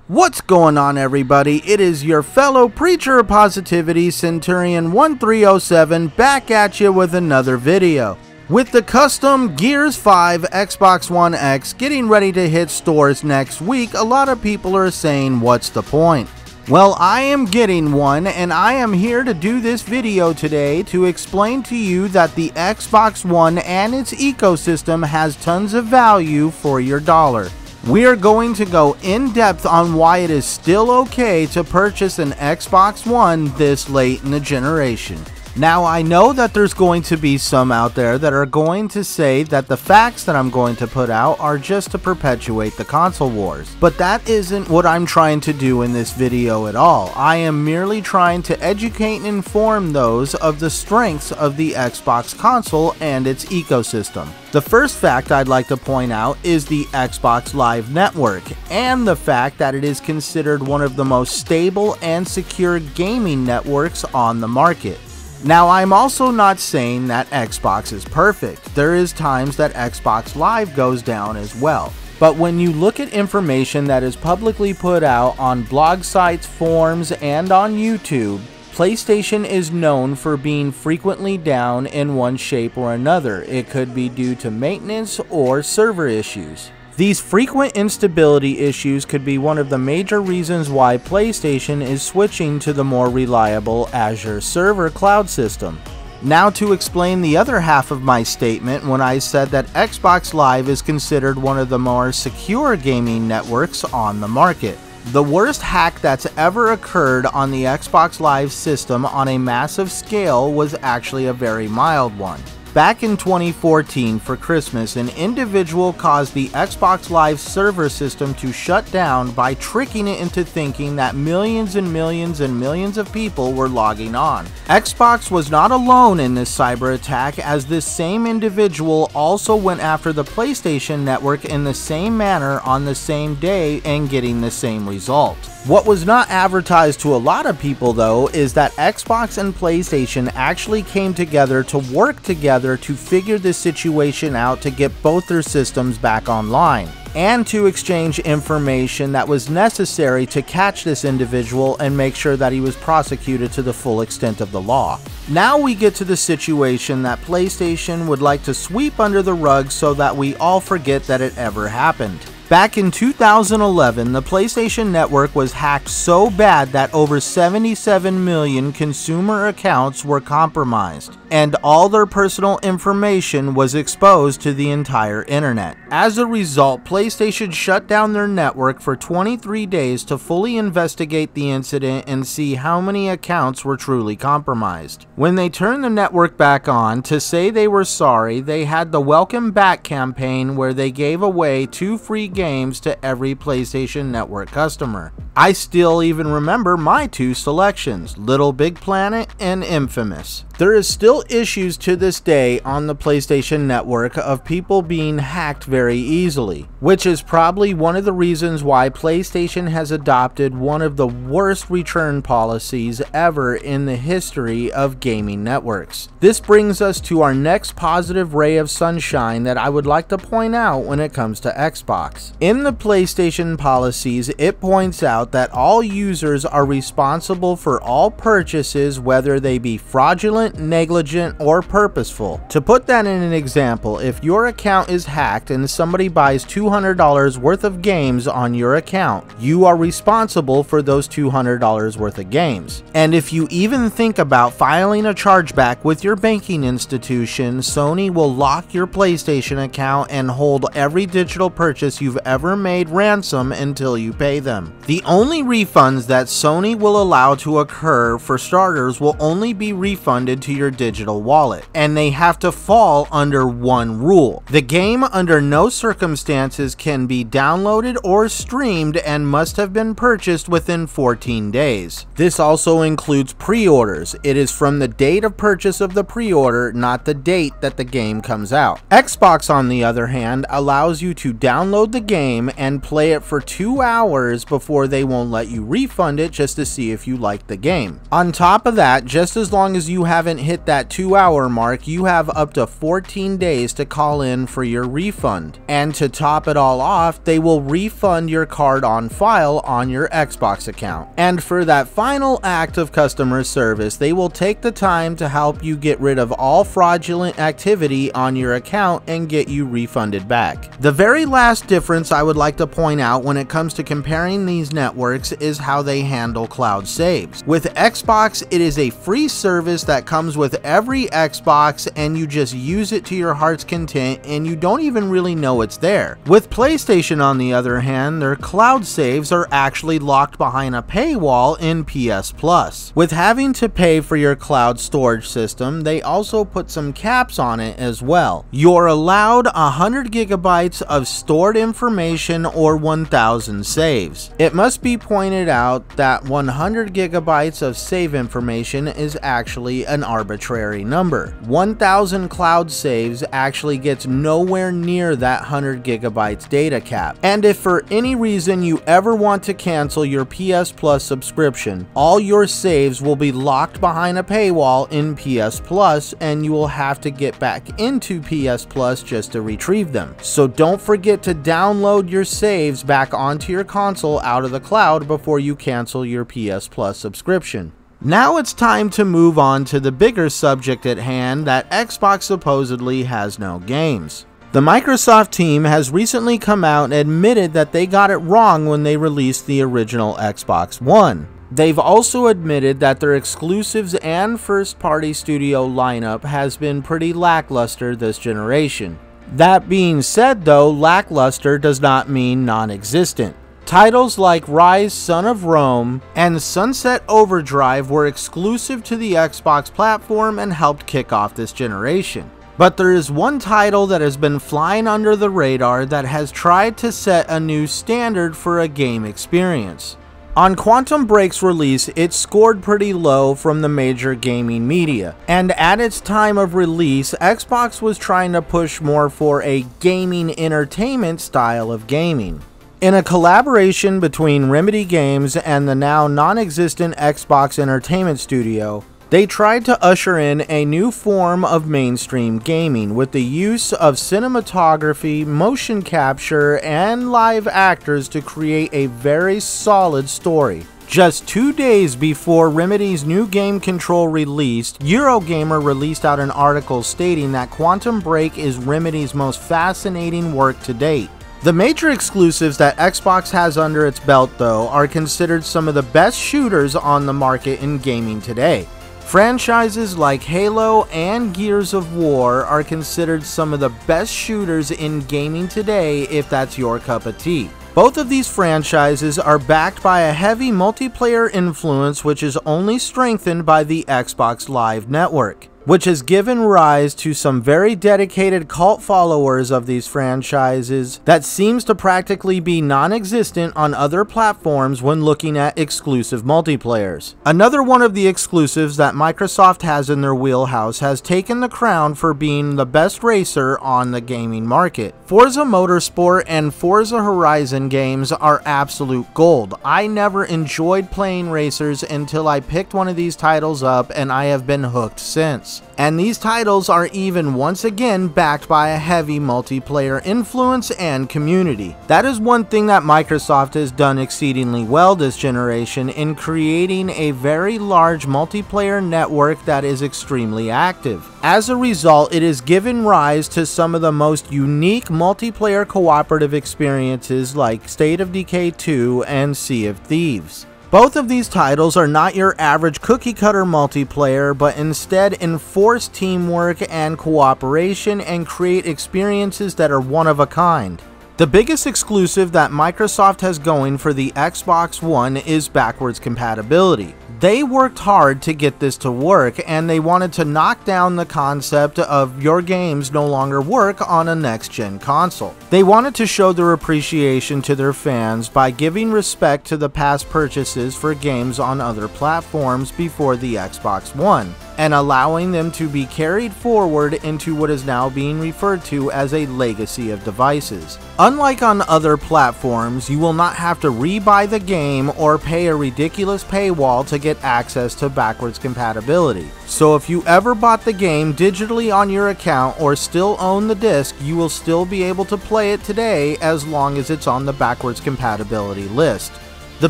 What's going on, everybody? It is your fellow preacher of positivity, Centurion 1307, back at you with another video. With the custom Gears 5 Xbox One X getting ready to hit stores next week, a lot of people are saying, what's the point? Well, I am getting one, and I am here to do this video today to explain to you that the Xbox One and its ecosystem has tons of value for your dollar. We are going to go in depth on why it is still okay to purchase an Xbox One this late in the generation. Now, I know that there's going to be some out there that are going to say that the facts that I'm going to put out are just to perpetuate the console wars, but that isn't what I'm trying to do in this video at all. I am merely trying to educate and inform those of the strengths of the Xbox console and its ecosystem. The first fact I'd like to point out is the Xbox Live Network, and the fact that it is considered one of the most stable and secure gaming networks on the market. Now, I'm also not saying that Xbox is perfect. There is times that Xbox Live goes down as well. But when you look at information that is publicly put out on blog sites, forums, and on YouTube, PlayStation is known for being frequently down in one shape or another. It could be due to maintenance or server issues. These frequent instability issues could be one of the major reasons why PlayStation is switching to the more reliable Azure server cloud system. Now, to explain the other half of my statement when I said that Xbox Live is considered one of the more secure gaming networks on the market. The worst hack that's ever occurred on the Xbox Live system on a massive scale was actually a very mild one. Back in 2014 for Christmas, an individual caused the Xbox Live server system to shut down by tricking it into thinking that millions and millions and millions of people were logging on. Xbox was not alone in this cyber attack, as this same individual also went after the PlayStation Network in the same manner on the same day and getting the same result. What was not advertised to a lot of people, though, is that Xbox and PlayStation actually came together to work together to figure this situation out to get both their systems back online, and to exchange information that was necessary to catch this individual and make sure that he was prosecuted to the full extent of the law. Now we get to the situation that PlayStation would like to sweep under the rug so that we all forget that it ever happened. Back in 2011, the PlayStation Network was hacked so bad that over 77 million consumer accounts were compromised, and all their personal information was exposed to the entire internet. As a result, PlayStation shut down their network for 23 days to fully investigate the incident and see how many accounts were truly compromised. When they turned the network back on to say they were sorry, they had the Welcome Back campaign where they gave away 2 free games to every PlayStation Network customer. I still even remember my 2 selections, Little Big Planet and Infamous. There is still issues to this day on the PlayStation Network of people being hacked very easily, which is probably one of the reasons why PlayStation has adopted one of the worst return policies ever in the history of gaming networks. This brings us to our next positive ray of sunshine that I would like to point out when it comes to Xbox. In the PlayStation policies, it points out that all users are responsible for all purchases, whether they be fraudulent, negligent, or purposeful. To put that in an example, if your account is hacked and somebody buys $200 worth of games on your account, you are responsible for those $200 worth of games. And if you even think about filing a chargeback with your banking institution, Sony will lock your PlayStation account and hold every digital purchase you've ever made ransom until you pay them. The only refunds that Sony will allow to occur, for starters, will only be refunded to your digital wallet, and they have to fall under one rule. The game under no circumstances can be downloaded or streamed and must have been purchased within 14 days. This also includes pre-orders. It is from the date of purchase of the pre-order, not the date that the game comes out. Xbox, on the other hand, allows you to download the game and play it for 2 hours before they won't let you refund it just to see if you like the game. On top of that, just as long as you have haven't hit that 2-hour mark, you have up to 14 days to call in for your refund. And to top it all off, they will refund your card on file on your Xbox account. And for that final act of customer service, they will take the time to help you get rid of all fraudulent activity on your account and get you refunded back. The very last difference I would like to point out when it comes to comparing these networks is how they handle cloud saves. With Xbox, it is a free service that comes with every Xbox and you just use it to your heart's content and you don't even really know it's there. With PlayStation, on the other hand, their cloud saves are actually locked behind a paywall in PS Plus. With having to pay for your cloud storage system, they also put some caps on it as well. You're allowed 100 gigabytes of stored information or 1000 saves. It must be pointed out that 100 gigabytes of save information is actually an arbitrary number. 1000 cloud saves actually gets nowhere near that 100 gigabytes data cap. And if for any reason you ever want to cancel your PS Plus subscription, all your saves will be locked behind a paywall in PS Plus and you will have to get back into PS Plus just to retrieve them. So don't forget to download your saves back onto your console out of the cloud before you cancel your PS Plus subscription. Now it's time to move on to the bigger subject at hand, that Xbox supposedly has no games. The Microsoft team has recently come out and admitted that they got it wrong when they released the original Xbox One. They've also admitted that their exclusives and first-party studio lineup has been pretty lackluster this generation. That being said though, lackluster does not mean non-existent. Titles like Rise, Son of Rome, and Sunset Overdrive were exclusive to the Xbox platform and helped kick off this generation. But there is one title that has been flying under the radar that has tried to set a new standard for a game experience. On Quantum Break's release, it scored pretty low from the major gaming media, and at its time of release, Xbox was trying to push more for a gaming entertainment style of gaming. In a collaboration between Remedy Games and the now non-existent Xbox Entertainment Studio, they tried to usher in a new form of mainstream gaming with the use of cinematography, motion capture, and live actors to create a very solid story. Just 2 days before Remedy's new game Control released, Eurogamer released out an article stating that Quantum Break is Remedy's most fascinating work to date. The major exclusives that Xbox has under its belt, though, are considered some of the best shooters on the market in gaming today. Franchises like Halo and Gears of War are considered some of the best shooters in gaming today if that's your cup of tea. Both of these franchises are backed by a heavy multiplayer influence which is only strengthened by the Xbox Live network, which has given rise to some very dedicated cult followers of these franchises that seems to practically be non-existent on other platforms when looking at exclusive multiplayers. Another one of the exclusives that Microsoft has in their wheelhouse has taken the crown for being the best racer on the gaming market. Forza Motorsport and Forza Horizon games are absolute gold. I never enjoyed playing racers until I picked one of these titles up and I have been hooked since. And these titles are even once again backed by a heavy multiplayer influence and community. That is one thing that Microsoft has done exceedingly well this generation in creating a very large multiplayer network that is extremely active. As a result, it has given rise to some of the most unique multiplayer cooperative experiences like State of Decay 2 and Sea of Thieves. Both of these titles are not your average cookie-cutter multiplayer, but instead enforce teamwork and cooperation and create experiences that are one of a kind. The biggest exclusive that Microsoft has going for the Xbox One is backwards compatibility. They worked hard to get this to work, and they wanted to knock down the concept of your games no longer work on a next-gen console. They wanted to show their appreciation to their fans by giving respect to the past purchases for games on other platforms before the Xbox One, and allowing them to be carried forward into what is now being referred to as a legacy of devices. Unlike on other platforms, you will not have to rebuy the game or pay a ridiculous paywall to to get access to backwards compatibility. So if you ever bought the game digitally on your account or still own the disc, you will still be able to play it today as long as it's on the backwards compatibility list. The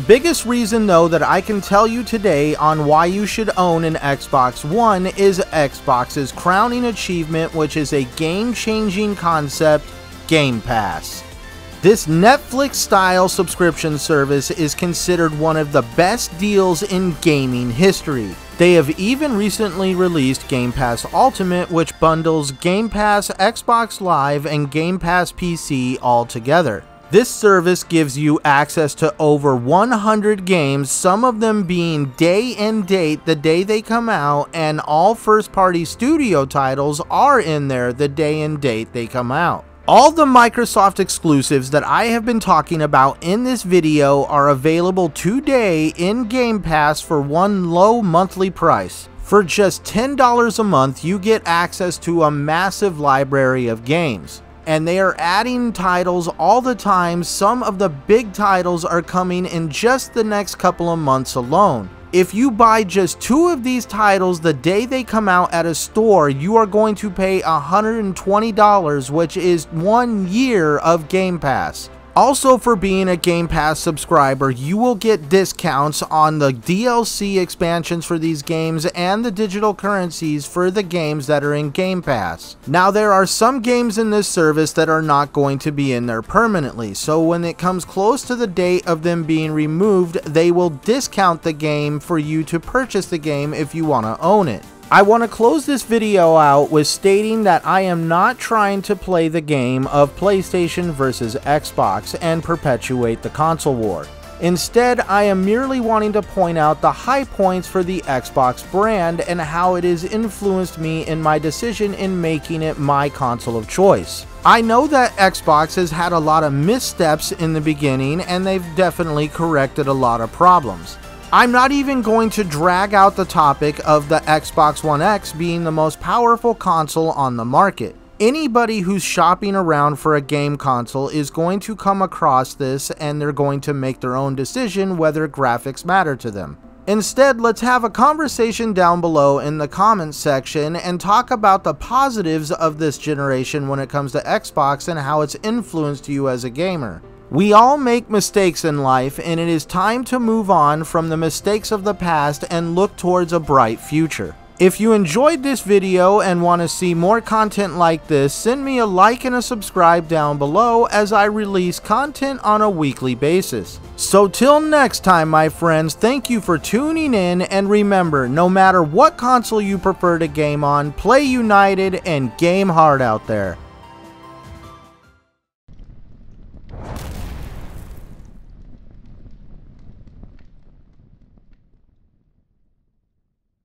biggest reason though that I can tell you today on why you should own an Xbox One is Xbox's crowning achievement, which is a game-changing concept, Game Pass. This Netflix-style subscription service is considered one of the best deals in gaming history. They have even recently released Game Pass Ultimate, which bundles Game Pass Xbox Live and Game Pass PC all together. This service gives you access to over 100 games, some of them being day and date the day they come out, and all first-party studio titles are in there the day and date they come out. All the Microsoft exclusives that I have been talking about in this video are available today in Game Pass for one low monthly price. For just $10 a month, you get access to a massive library of games. And they are adding titles all the time. Some of the big titles are coming in just the next couple of months alone. If you buy just 2 of these titles the day they come out at a store, you are going to pay $120, which is 1 year of Game Pass. Also, for being a Game Pass subscriber, you will get discounts on the DLC expansions for these games and the digital currencies for the games that are in Game Pass. Now, there are some games in this service that are not going to be in there permanently, so when it comes close to the date of them being removed, they will discount the game for you to purchase the game if you want to own it. I want to close this video out with stating that I am not trying to play the game of PlayStation versus Xbox and perpetuate the console war. Instead, I am merely wanting to point out the high points for the Xbox brand and how it has influenced me in my decision in making it my console of choice. I know that Xbox has had a lot of missteps in the beginning, and they've definitely corrected a lot of problems. I'm not even going to drag out the topic of the Xbox One X being the most powerful console on the market. Anybody who's shopping around for a game console is going to come across this, and they're going to make their own decision whether graphics matter to them. Instead, let's have a conversation down below in the comments section and talk about the positives of this generation when it comes to Xbox and how it's influenced you as a gamer. We all make mistakes in life, and it is time to move on from the mistakes of the past and look towards a bright future. If you enjoyed this video and want to see more content like this, send me a like and a subscribe down below as I release content on a weekly basis. So till next time, my friends, thank you for tuning in, and remember, no matter what console you prefer to game on, play united and game hard out there.